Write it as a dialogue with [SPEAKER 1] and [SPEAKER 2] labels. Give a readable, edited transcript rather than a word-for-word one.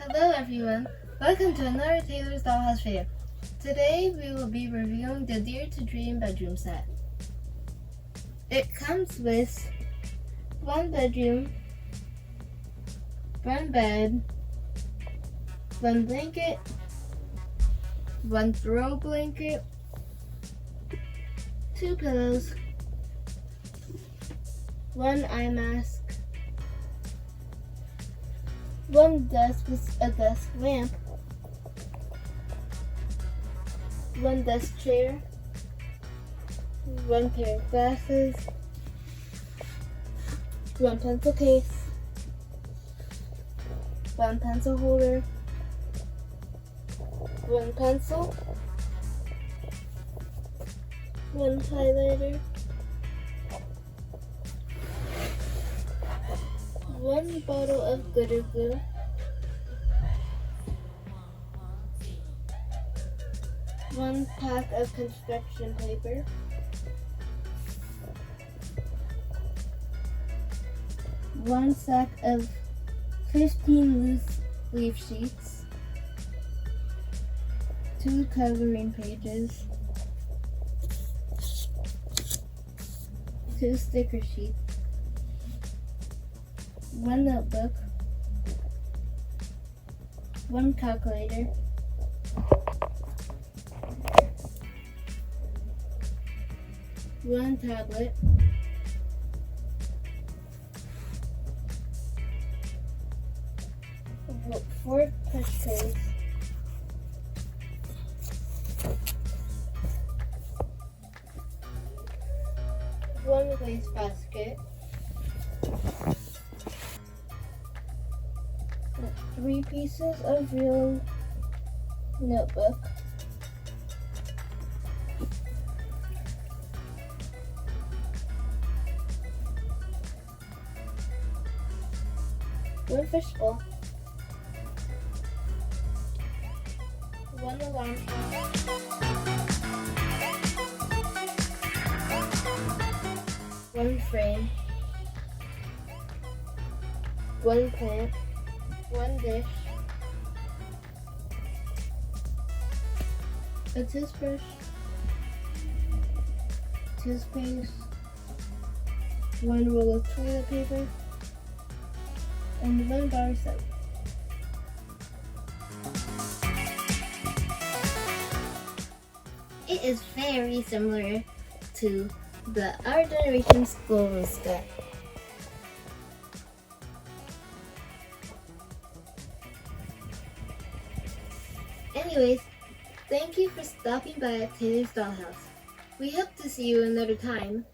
[SPEAKER 1] Hello everyone, welcome to another Taylor's Dollhouse video. Today we will be reviewing the Dare to Dream bedroom set. It comes with one bedroom, one bed, one blanket, one throw blanket, two pillows, one eye mask, one desk with a desk lamp, one desk chair, one pair of glasses, one pencil case, one pencil holder, one pencil, one highlighter, one bottle of glitter glue, one pack of construction paper, one sack of 15 loose leaf sheets, 2 coloring pages, 2 sticker sheets, 1 notebook, 1 calculator, 1 tablet, 4 push trays, 1 waste basket, 3 pieces of real notebook, 1 fishbowl, 1 alarm clock, 1 frame, 1 plant, 1 dish, a toothbrush, toothpaste, 1 roll of toilet paper, and 1 bar of soap. It is very similar to the Our Generation School Rosetta. Anyways, thank you for stopping by at Taylor's Dollhouse. We hope to see you another time.